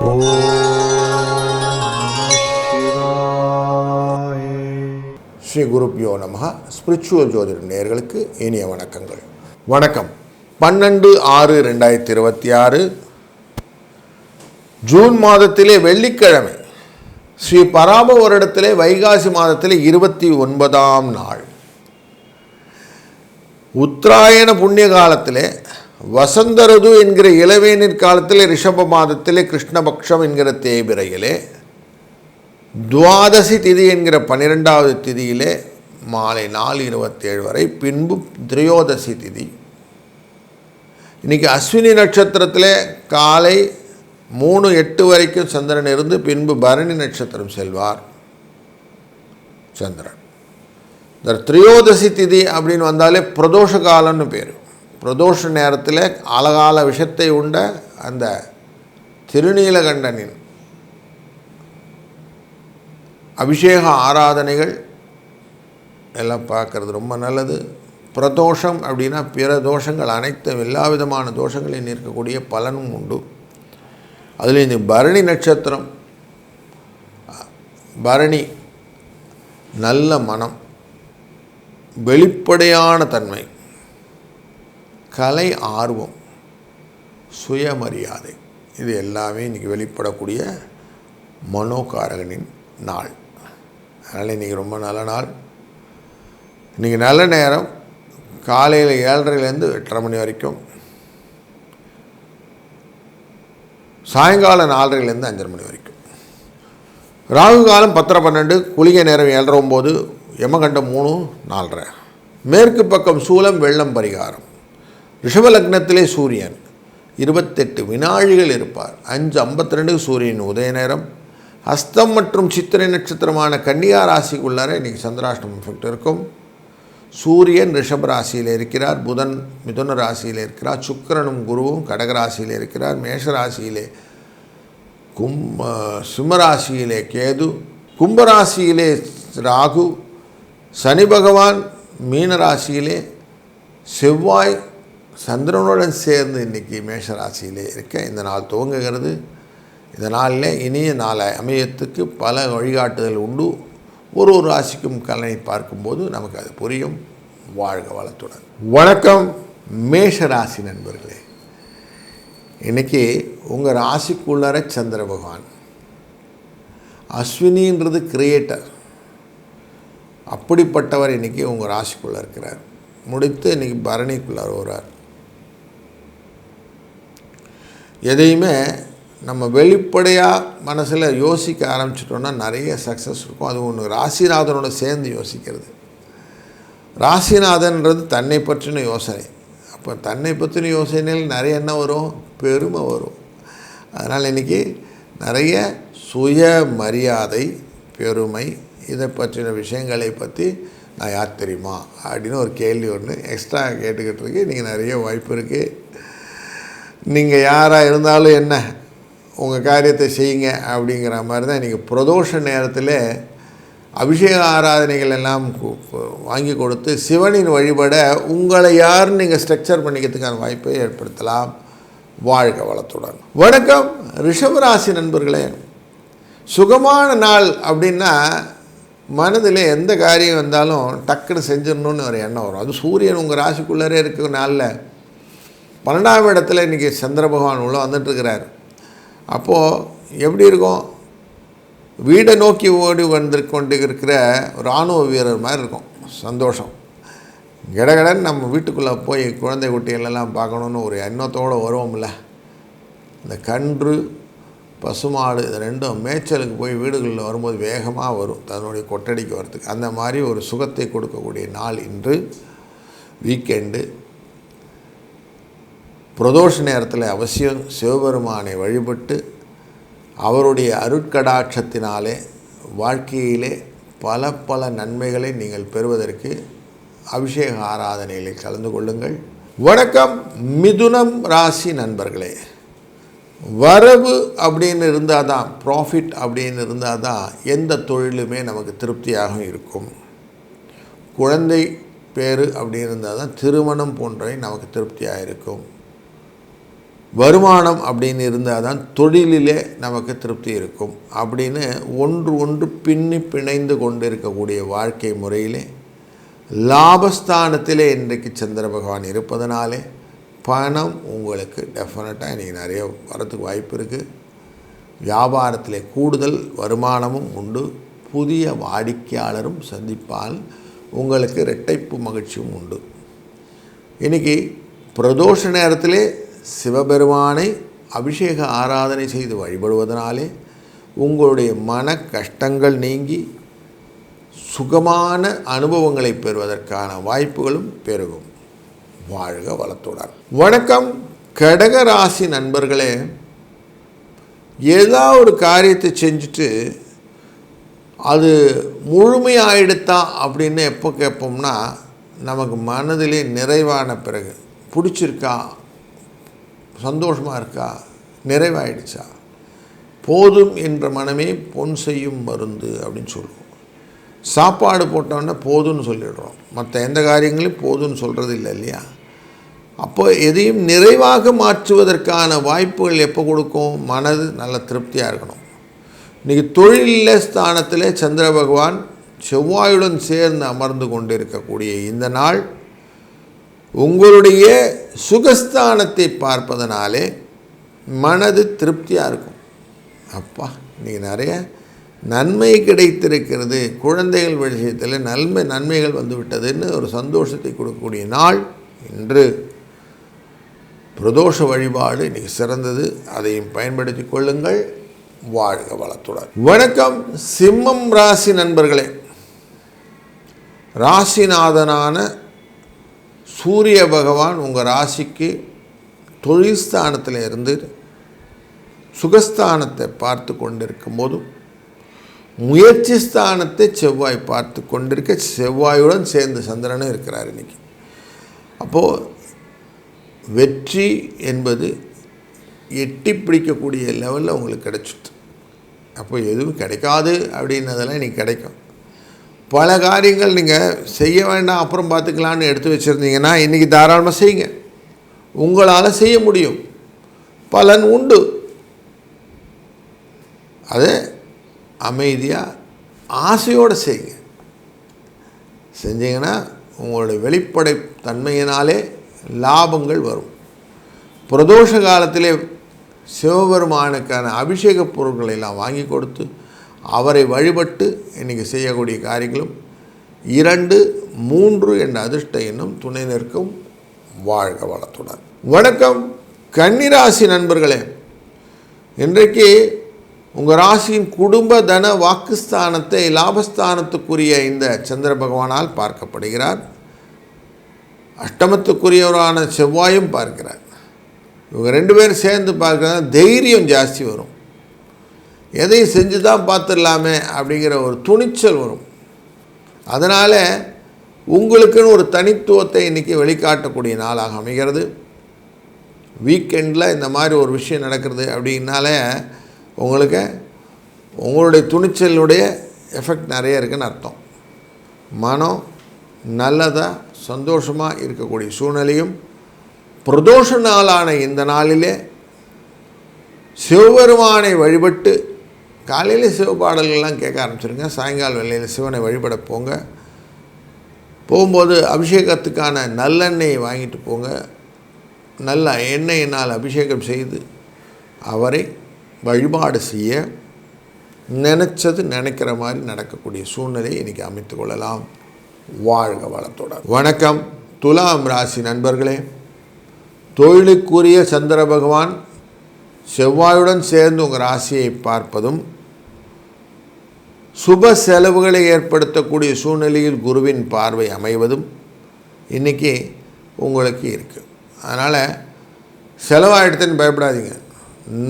ஓம் சிவாய. ஸ்ரீ குருப்யோ நமஹ. ஸ்பிரிச்சுவல் ஜோதிட நேயர்களுக்கு இனிய வணக்கங்கள். வணக்கம். 12/6/2026 ஜூன் மாதத்திலே வெள்ளிக்கிழமை, ஸ்ரீ பராப வருடத்திலே வைகாசி மாதத்திலே 29ஆம் நாள், உத்தராயண புண்ணிய காலத்திலே வசந்த ருது என்கிற இளவேநீர் காலத்திலே ரிஷப மாதத்திலே கிருஷ்ணபக்ஷம் என்கிற தேய்பிரையிலே துவாதசி திதி என்கிற 12வது திதியிலே மாலை 4:27 வரை, பின்பு திரையோதசி திதி. இன்றைக்கி அஸ்வினி நட்சத்திரத்திலே காலை 3:08 வரைக்கும் சந்திரன் இருந்து பின்பு பரணி நட்சத்திரம் செல்வார் சந்திரன். இந்த திரையோதசி திதி அப்படின்னு வந்தாலே பிரதோஷ காலம்னு பேர். பிரதோஷ நேரத்தில் அழகால விஷத்தை உண்ட அந்த திருநீலகண்டனின் அபிஷேக ஆராதனைகள் எல்லாம் பார்க்குறது ரொம்ப நல்லது. பிரதோஷம் அப்படின்னா பிற தோஷங்கள் அனைத்தும், எல்லா விதமான தோஷங்களையும் இருக்கக்கூடிய பலனும் உண்டு. அதில் இந்த பரணி நட்சத்திரம், பரணி நல்ல மனம், வெளிப்படையான தன்மை, கலை ஆர்வம், சுயமரியாதை, இது எல்லாமே இன்றைக்கி வெளிப்படக்கூடிய மனோகாரகனின் நாள். அதனால் இன்றைக்கி ரொம்ப நல்ல நாள். இன்றைக்கி நல்ல நேரம் காலையில் 7:30லேருந்து 8:30 மணி வரைக்கும், சாயங்காலம் 4:30லேருந்து 5:30 மணி வரைக்கும். ராகு காலம் 10:12, குளிகை நேரம் 7:09, யமகண்டம் 3:04. மேற்கு பக்கம் சூலம், வெள்ளம் பரிகாரம். ரிஷப லக்னத்திலே சூரியன் 28 வினாழிகள் இருப்பார். 5:52 சூரியன் உதய நேரம். ஹஸ்தம் மற்றும் சித்திரை நட்சத்திரமான கன்னியா ராசிக்குள்ளார இன்றைக்கி சந்திராஷ்டமம் எஃபெக்ட் இருக்கும். சூரியன் ரிஷப ராசியில் இருக்கிறார், புதன் மிதுன ராசியில் இருக்கிறார், சுக்கிரனும் குருவும் கடகராசியில் இருக்கிறார், மேஷராசியிலே சிம்மராசியிலே கேது, கும்பராசியிலே ராகு, சனி பகவான் மீனராசியிலே, செவ்வாய் சந்திரனுடன் சேர்ந்து இன்றைக்கி மேஷராசியிலே இருக்க இந்த நாள் துவங்குகிறது. இந்த நாளில் இனிய நாளை அமையத்துக்கு பல வழிகாட்டுதல் உண்டு. ஒரு ராசிக்கும் கலனை பார்க்கும்போது நமக்கு அது புரியும். வாழ்க வளத்துடன். வணக்கம் மேஷராசி நண்பர்களே. இன்றைக்கி உங்கள் ராசிக்குள்ளர சந்திர பகவான், அஸ்வினின்றது கிரியேட்டர், அப்படிப்பட்டவர் இன்றைக்கி உங்கள் ராசிக்குள்ளே இருக்கிறார். முடித்து இன்றைக்கி பரணிக்குள்ளார வர்றார். எதையுமே நம்ம வெளிப்படையாக மனசில் யோசிக்க ஆரம்பிச்சிட்டோன்னா நிறைய சக்ஸஸ் இருக்கும். அது ஒன்று ராசிநாதனோட சேர்ந்து யோசிக்கிறது. ராசிநாதன்றது தன்னை பற்றின யோசனை. அப்போ தன்னை பற்றின யோசனையில் நிறைய என்ன வரும்? பெருமை வரும். அதனால் இன்றைக்கி நிறைய சுய மரியாதை, பெருமை, இதை பற்றின விஷயங்களை பற்றி நான் யார் தெரியுமா அப்படின்னு ஒரு கேள்வி ஒன்று எக்ஸ்ட்ரா கேட்டுக்கிட்டு இருக்கு. நீங்கள் நிறைய வாய்ப்பு இருக்குது. நீங்கள் யாராக இருந்தாலும் என்ன, உங்கள் காரியத்தை செய்யுங்க அப்படிங்கிற மாதிரி தான் இன்றைக்கி பிரதோஷ நேரத்தில் அபிஷேக ஆராதனைகள் எல்லாம் வாங்கி கொடுத்து சிவனின் வழிபட உங்களை யாருன்னு நீங்கள் ஸ்ட்ரக்சர் பண்ணிக்கிறதுக்கான வாய்ப்பை ஏற்படுத்தலாம். வாழ்க வளத்துடன். வணக்கம் ரிஷபராசி நண்பர்களே. சுகமான நாள் அப்படின்னா மனதில் எந்த காரியம் வந்தாலும் டக்குன்னு செஞ்சிடணுன்னு ஒரு எண்ணம் வரும். அது சூரியன் உங்கள் ராசிக்குள்ளரே இருக்கிற நாளில் 12ஆம் இடத்துல இன்றைக்கி சந்திர பகவான் உள்ள வந்துட்டுருக்கிறார். அப்போது எப்படி இருக்கும்? வீடை நோக்கி ஓடி கொண்டு இருக்கிற இராணுவ வீரர் மாதிரி இருக்கும். சந்தோஷம் கடகடன் நம்ம வீட்டுக்குள்ளே போய் குழந்தை குட்டிகளெல்லாம் பார்க்கணுன்னு ஒரு எண்ணத்தோடு வருவோம்ல. இந்த கன்று பசுமாடு இது ரெண்டும் மேய்ச்சலுக்கு போய் வீடுகளில் வரும்போது வேகமாக வரும் தன்னுடைய கொட்டடிக்கு வரத்துக்கு. அந்த மாதிரி ஒரு சுகத்தை கொடுக்கக்கூடிய நாள் இன்று. வீக்கெண்டு பிரதோஷ நேரத்தில் அவசியம் சிவபெருமானை வழிபட்டு அவருடைய அருட்கடாட்சத்தினாலே வாழ்க்கையிலே பல பல நன்மைகளை நீங்கள் பெறுவதற்கு அபிஷேக ஆராதனைகளில் கலந்து கொள்ளுங்கள். வணக்கம் மிதுனம் ராசி நண்பர்களே. வரவு அப்படின்னு இருந்தால் தான், ப்ராஃபிட் அப்படின்னு இருந்தால் தான் எந்த தொழிலுமே நமக்கு திருப்தியாக இருக்கும். குழந்தை பேர் அப்படின்னு இருந்தால் தான் திருமணம் போன்றவை நமக்கு திருப்தியாக இருக்கும். வருமானம் அப்படின்னு இருந்தால் தான் தொழிலிலே நமக்கு திருப்தி இருக்கும் அப்படின்னு ஒன்று பின்னி பிணைந்து கொண்டு இருக்கக்கூடிய வாழ்க்கை முறையிலே லாபஸ்தானத்திலே இன்றைக்கு சந்திர பகவான் இருப்பதனாலே பணம் உங்களுக்கு டெஃபினட்டாக இன்றைக்கி நிறைய வரத்துக்கு வாய்ப்பு இருக்குது. வியாபாரத்திலே கூடுதல் வருமானமும் உண்டு. புதிய வாடிக்கையாளரும் சந்திப்பால் உங்களுக்கு இரட்டைப்பு மகிழ்ச்சியும் உண்டு. இன்றைக்கி பிரதோஷ நேரத்திலே சிவபெருமானை அபிஷேக ஆராதனை செய்து வழிபடுவதனாலே உங்களுடைய மன கஷ்டங்கள் நீங்கி சுகமான அனுபவங்களை பெறுவதற்கான வாய்ப்புகளும் பெருகும். வாழ்க வளத்துடன். வணக்கம் கடக ராசி நண்பர்களே. ஏதாவது ஒரு காரியத்தை செஞ்சுட்டு அது முழுமையாயிடுத்தா அப்படின்னு எப்போ கேட்போம்னா, நமக்கு மனதிலே நிறைவான பிறகு பிடிச்சிருக்கா, சந்தோஷமாக இருக்கா, நிறைவாயிடுச்சா, போதும் என்ற மனமே பொன் செய்யும் மருந்து அப்படின்னு சொல்லுவோம். சாப்பாடு போட்டோன்னா போதும்னு சொல்லிடுறோம், மற்ற எந்த காரியங்களையும் போதும்னு சொல்கிறது இல்லை இல்லையா? அப்போ எதையும் நிறைவாக மாற்றுவதற்கான வாய்ப்புகள் எப்போ கொடுக்கும்? மனது நல்ல திருப்தியாக இருக்கணும். இன்றைக்கி தொழில் ஸ்தானத்தில் சந்திர பகவான் செவ்வாயுடன் சேர்ந்து அமர்ந்து கொண்டு இருக்கக்கூடிய இந்த நாள் உங்களுடைய சுகஸ்தானத்தை பார்ப்பதனாலே மனது திருப்தியாக இருக்கும். அப்பா இன்றைக்கி நிறைய நன்மை கிடைத்திருக்கிறது, குழந்தைகள் விஷயத்தில் நன்மைகள் வந்துவிட்டதுன்னு ஒரு சந்தோஷத்தை கொடுக்கக்கூடிய நாள் இன்று. பிரதோஷ வழிபாடு இன்றைக்கி சிறந்தது, அதையும் பயன்படுத்தி கொள்ளுங்கள். வாழ்க வளத்துடன். வணக்கம் சிம்மம் ராசி நண்பர்களே. ராசிநாதனான சூரிய பகவான் உங்கள் ராசிக்கு தொழில் ஸ்தானத்தில் இருந்து சுகஸ்தானத்தை பார்த்து கொண்டிருக்கும் போதும் முயற்சி ஸ்தானத்தை செவ்வாய் பார்த்து கொண்டிருக்க, செவ்வாயுடன் சேர்ந்து சந்திரனும் இருக்கிறார் இன்றைக்கி. அப்போது வெற்றி என்பது எட்டி பிடிக்கக்கூடிய லெவலில் உங்களுக்கு கிடைச்சிட்டு, அப்போ எதுவும் கிடைக்காது அப்படின்னதெல்லாம் இன்றைக்கி கிடைக்கும். பல காரியங்கள் நீங்கள் செய்ய வேண்டாம் அப்புறம் பார்த்துக்கலான்னு எடுத்து வச்சுருந்தீங்கன்னா இன்றைக்கி தாராளமாக செய்யுங்க. உங்களால் செய்ய முடியும், பலன் உண்டு. அது அமைதியாக ஆசையோடு செய்யுங்க. செஞ்சீங்கன்னா உங்களுடைய வெளிப்படை தன்மையினாலே லாபங்கள் வரும். பிரதோஷ காலத்திலே சிவபெருமானுக்கான அபிஷேக பொருட்களை எல்லாம் வாங்கி கொடுத்து அவரை வழிபட்டு இன்றைக்கி செய்யக்கூடிய காரியங்களும் 2, 3 என்ற அதிர்ஷ்ட எண்ணும் துணை நிற்கும். வாழ்க வளத்துடன். வணக்கம் கன்னிராசி நண்பர்களே. இன்றைக்கு உங்கள் ராசியின் குடும்ப தன வாக்குஸ்தானத்தை லாபஸ்தானத்துக்குரிய இந்த சந்திர பகவானால் பார்க்கப்படுகிறார். அஷ்டமத்துக்குரியவரான செவ்வாயும் பார்க்கிறார். இவங்க 2 பேரும் சேர்ந்து பார்க்குறதா தைரியம் ஜாஸ்தி வரும். எதையும் செஞ்சு தான் பார்த்துடலாமே அப்படிங்கிற ஒரு துணிச்சல் வரும். அதனால் உங்களுக்குன்னு ஒரு தனித்துவத்தை இன்றைக்கி வெளிக்காட்டக்கூடிய நாளாக அமைகிறது. வீக்கெண்டில் இந்த மாதிரி ஒரு விஷயம் நடக்கிறது அப்படின்னாலே உங்களுக்கு உங்களுடைய துணிச்சலுடைய எஃபெக்ட் நிறைய இருக்குதுன்னு அர்த்தம். மனம் நல்லதாக சந்தோஷமாக இருக்கக்கூடிய சூழ்நிலையும், பிரதோஷ நாளான இந்த நாளிலே சிவபெருமானை வழிபட்டு காலையில் சிவபாடல்கள்லாம் கேட்க ஆரம்பிச்சிருங்க. சாயங்கால வேளையில் சிவனை வழிபட போங்க. போகும்போது அபிஷேகத்துக்கான நல்லெண்ணெயை வாங்கிட்டு போங்க. நல்ல எண்ணெயினால் அபிஷேகம் செய்து அவரை வழிபாடு செய்ய நினச்சது நினைக்கிற மாதிரி நடக்கக்கூடிய சூழ்நிலையை இன்றைக்கி அமைத்து கொள்ளலாம். வாழ்க வளத்துடன். வணக்கம் துலாம் ராசி நண்பர்களே. தொழிலுக்குரிய சந்திர பகவான் செவ்வாயுடன் சேர்ந்து உங்கள் ராசியை பார்ப்பதும், சுப செலவுகளை ஏற்படுத்தக்கூடிய சூழ்நிலையில் குருவின் பார்வை அமைவதும் இன்றைக்கி உங்களுக்கு இருக்குது. அதனால் செலவாகிடுதுன்னு பயப்படாதீங்க,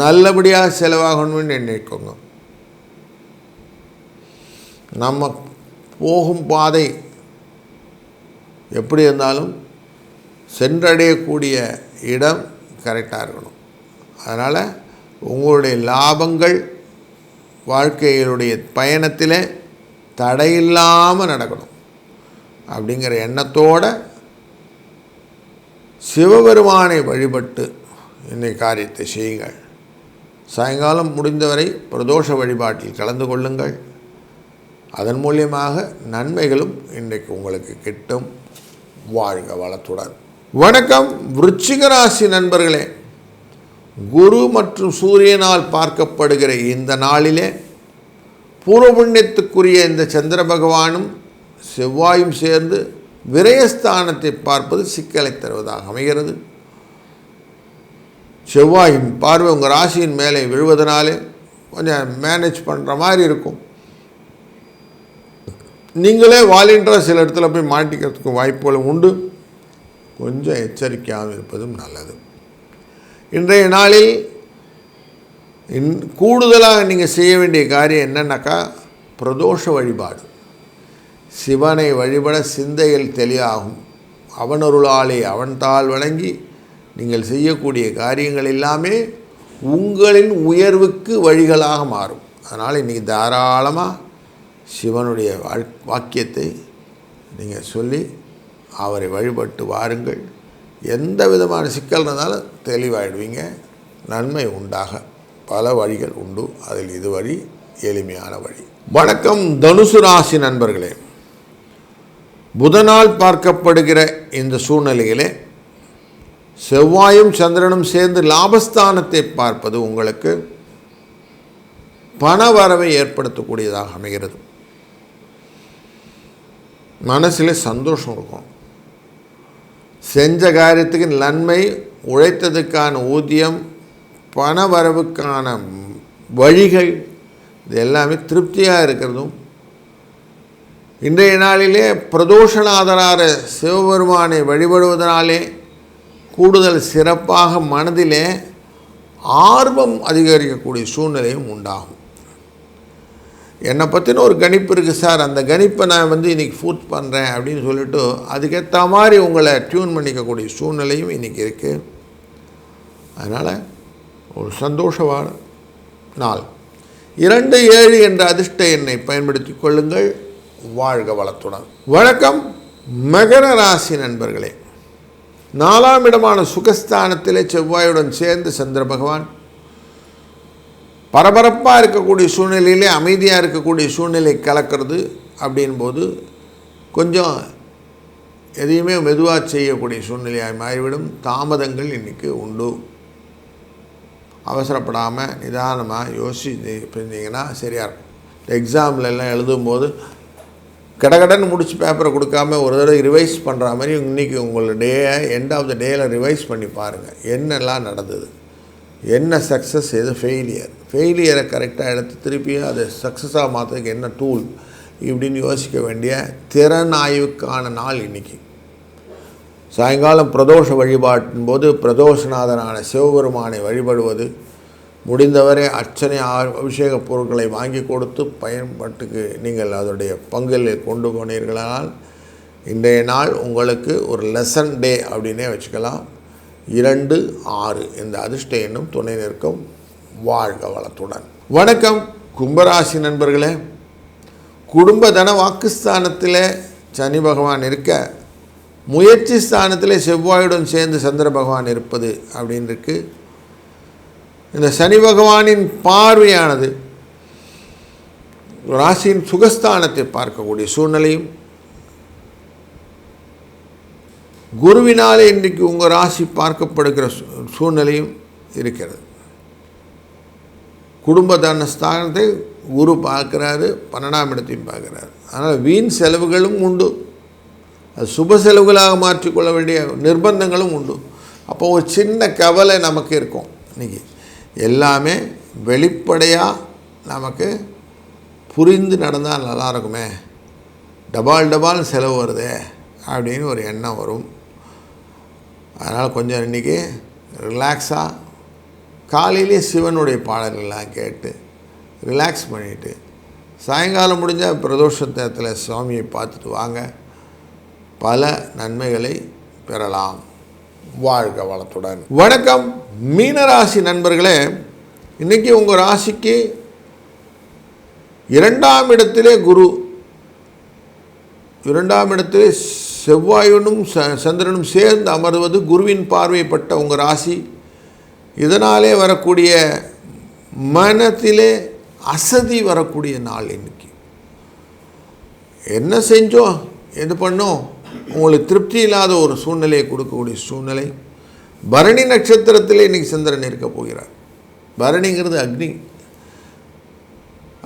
நல்லபடியாக செலவாகணும்னு நினைக்கோங்க. நம்ம போகும் பாதை எப்படி இருந்தாலும் சென்றடையக்கூடிய இடம் கரெக்டாக இருக்கணும். அதனால் உங்களுடைய லாபங்கள் வாழ்க்கையினுடைய பயணத்தில் தடையில்லாமல் நடக்கணும் அப்படிங்கிற எண்ணத்தோடு சிவபெருமானை வழிபட்டு இன்னைக்கு காரியத்தை செய்யுங்கள். சாயங்காலம் முடிந்தவரை பிரதோஷ வழிபாட்டில் கலந்து கொள்ளுங்கள். அதன் மூலியமாக நன்மைகளும் இன்றைக்கு உங்களுக்கு கிட்டும். வாழ்க வளத்துடன். வணக்கம் விருச்சிக ராசி நண்பர்களே. குரு மற்றும் சூரியனால் பார்க்கப்படுகிற இந்த நாளிலே பூர்வ புண்ணியத்துக்குரிய இந்த சந்திர பகவானும் செவ்வாயும் சேர்ந்து விரயஸ்தானத்தை பார்ப்பது சிக்கலை தருவதாக அமைகிறது. செவ்வாயின் பார்வை உங்கள் ராசியின் மேலே விழுவதனாலே கொஞ்சம் மேனேஜ் பண்ணுற மாதிரி இருக்கும். நீங்களே வாலண்டியராக சில இடத்துல போய் மாட்டிக்கிறதுக்கு வாய்ப்புகளும் உண்டு. கொஞ்சம் எச்சரிக்கையாக இருப்பதும் நல்லது. இன்றைய நாளில் கூடுதலாக நீங்கள் செய்ய வேண்டிய காரியம் என்னன்னாக்கா, பிரதோஷ வழிபாடு. சிவனை வழிபட சிந்தையில் தெளிவாகும். அவனருளாலே அவன் தாள் வணங்கி நீங்கள் செய்யக்கூடிய காரியங்கள் எல்லாமே உங்களின் உயர்வுக்கு வழிகளாக மாறும். அதனால் இன்றைக்கி தாராளமாக சிவனுடைய வாக்கியத்தை நீங்கள் சொல்லி அவரை வழிபட்டு வாருங்கள். எந்த விதமான சிக்கல் இருந்தாலும் தெளிவாயிடுவீங்க. நன்மை உண்டாக பல வழிகள் உண்டு. அதில் இது வழி எளிமையான வழி. வணக்கம் தனுசு ராசி நண்பர்களே. புதனால் பார்க்கப்படுகிற இந்த சூழ்நிலையிலே செவ்வாயும் சந்திரனும் சேர்ந்து லாபஸ்தானத்தை பார்ப்பது உங்களுக்கு பண வரவை ஏற்படுத்தக்கூடியதாக அமைகிறது. மனசில் சந்தோஷம் இருக்கும். செஞ்ச காரியத்துக்கு நன்மை, உழைத்ததுக்கான ஊதியம், பண வரவுக்கான வழிகள், இது எல்லாமே திருப்தியாக இருக்கிறதும். இன்றைய நாளிலே பிரதோஷநாதரான சிவபெருமானை வழிபடுவதனாலே கூடுதல் சிறப்பாக மனதிலே ஆர்வம் அதிகரிக்கக்கூடிய சூழ்நிலையும் உண்டாகும். என்னை பற்றின ஒரு கணிப்பு இருக்குது சார், அந்த கணிப்பை நான் இன்றைக்கி ஃபூட் பண்ணுறேன் அப்படின்னு சொல்லிவிட்டு அதுக்கேற்ற மாதிரி உங்களை டியூன் பண்ணிக்கக்கூடிய சூழ்நிலையும் இன்றைக்கி இருக்குது. அதனால் ஒரு சந்தோஷமான நாள். 27 என்ற அதிர்ஷ்ட எண்ணை பயன்படுத்தி கொள்ளுங்கள். வாழ்க வளத்துடன். வணக்கம் மகர ராசி நண்பர்களே. 4ஆம் இடமான சுகஸ்தானத்திலே செவ்வாயுடன் சேர்ந்து சந்திர பகவான் பரபரப்பாக இருக்கக்கூடிய சூழ்நிலையிலே அமைதியாக இருக்கக்கூடிய சூழ்நிலை கலக்கிறது. அப்படின்போது கொஞ்சம் எதையுமே மெதுவாக செய்யக்கூடிய சூழ்நிலையாக மாறிவிடும். தாமதங்கள் இன்றைக்கி உண்டு. அவசரப்படாமல் நிதானமாக யோசிச்சு இருந்தீங்கன்னா சரியாக இருக்கும். எக்ஸாம்லெல்லாம் எழுதும்போது கடகடன்னு முடிச்சு பேப்பரை கொடுக்காம ஒரு தடவை ரிவைஸ் பண்ணுற மாதிரி இன்றைக்கி உங்களோட எண்ட் ஆஃப் த டேயில் ரிவைஸ் பண்ணி பாருங்கள். என்னெல்லாம் நடந்தது, என்ன சக்ஸஸ், எது ஃபெயிலியரை கரெக்டாக எடுத்து திருப்பியும் அதை சக்ஸஸாக மாற்றுறதுக்கு என்ன டூல் இப்படின்னு யோசிக்க வேண்டிய திறன் ஆய்வுக்கான நாள் இன்றைக்கி. சாயங்காலம் பிரதோஷ வழிபாட்டின் போது பிரதோஷநாதனான சிவபெருமானை வழிபடுவது, முடிந்தவரை அர்ச்சனை அபிஷேக பொருட்களை வாங்கி கொடுத்து பயன்பாட்டுக்கு நீங்கள் அதனுடைய பங்கில் கொண்டு போனீர்களானால் இன்றைய நாள் உங்களுக்கு ஒரு லெசன் டே அப்படின்னே வச்சுக்கலாம். 2, 6 இந்த அதிர்ஷ்ட எண்ணும் துணை நிற்கும். வாழ்க வளத்துடன். வணக்கம் கும்பராசி நண்பர்களே. குடும்ப தன வாக்குஸ்தானத்தில் சனி பகவான் இருக்க, முயற்சி ஸ்தானத்தில் செவ்வாயுடன் சேர்ந்து சந்திர பகவான் இருப்பது அப்படின்னு இருக்கு. இந்த சனி பகவானின் பார்வையானது ராசியின் சுகஸ்தானத்தை பார்க்கக்கூடிய சூழ்நிலையும், குருவினாலே இன்றைக்கு உங்கள் ராசி பார்க்கப்படுகிற சூழ்நிலையும் இருக்கிறது. குடும்ப தனஸ்தானத்தை குரு பார்க்குறாரு, 12ஆம் இடத்தையும் பார்க்குறாரு. அதனால் வீண் செலவுகளும் உண்டு. அது சுப செலவுகளாக மாற்றிக்கொள்ள வேண்டிய நிர்பந்தங்களும் உண்டு. அப்போ ஒரு சின்ன கவலை நமக்கு இருக்கும். இன்றைக்கி எல்லாமே வெளிப்படையாக நமக்கு புரிந்து நடந்தால் நல்லா இருக்குமே, டபால் செலவு வருதே அப்படின்னு ஒரு எண்ணம் வரும். அதனால் கொஞ்சம் இன்றைக்கி ரிலாக்ஸாக காலையிலே சிவனுடைய பாடல்கள்லாம் கேட்டு ரிலாக்ஸ் பண்ணிவிட்டு சாயங்காலம் முடிஞ்சால் பிரதோஷத்தில் சுவாமியை பார்த்துட்டு வாங்க. பல நன்மைகளை பெறலாம். வாழ்க வளத்துடன். வணக்கம் மீனராசி நண்பர்களே. இன்றைக்கி உங்கள் ராசிக்கு 2ஆம் இடத்திலே குரு, 2ஆம் இடத்திலே செவ்வாயுனும் சந்திரனும் சேர்ந்து அமர்வது, குருவின் பார்வைப்பட்ட உங்கள் ராசி இதனாலே வரக்கூடிய மனத்திலே அசதி வரக்கூடிய நாள் இன்னைக்கு. என்ன செஞ்சோம் எது பண்ணோம் உங்களுக்கு திருப்தி இல்லாத ஒரு சூழ்நிலையை கொடுக்கக்கூடிய சூழ்நிலை. பரணி நட்சத்திரத்திலே இன்றைக்கி சந்திரன் இருக்க போகிறார். பரணிங்கிறது அக்னி.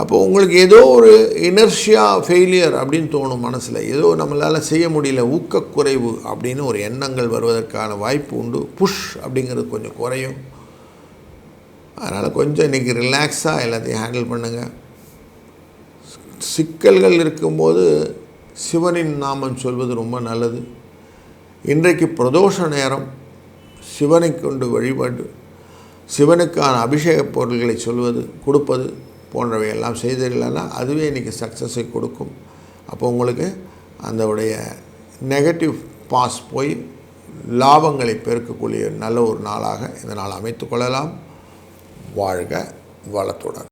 அப்போது உங்களுக்கு ஏதோ ஒரு இனர்ஷியா ஃபெயிலியர் அப்படின்னு தோணும் மனசில். ஏதோ நம்மளால் செய்ய முடியல, ஊக்கக்குறைவு அப்படின்னு ஒரு எண்ணங்கள் வருவதற்கான வாய்ப்பு உண்டு. புஷ் அப்படிங்கிறது கொஞ்சம் குறையும். அதனால் கொஞ்சம் இன்றைக்கி ரிலாக்ஸாக எல்லாத்தையும் ஹேண்டில் பண்ணுங்கள். சிக்கல்கள் இருக்கும்போது சிவனின் நாமம் சொல்வது ரொம்ப நல்லது. இன்றைக்கு பிரதோஷ நேரம் சிவனை கொண்டு வழிபாடு, சிவனுக்கான அபிஷேக பொருள்களை சொல்வது கொடுப்பது போன்றவையெல்லாம் செய்திடலைன்னா அதுவே இன்றைக்கி சக்ஸஸை கொடுக்கும். அப்போ உங்களுக்கு அந்த உடைய நெகட்டிவ் பாஸ் போய் லாபங்களை பெருக்கக்கூடிய நல்ல ஒரு நாளாக இந்த நாள் அமைத்து கொள்ளலாம். வாழ்க வளத்துடன்.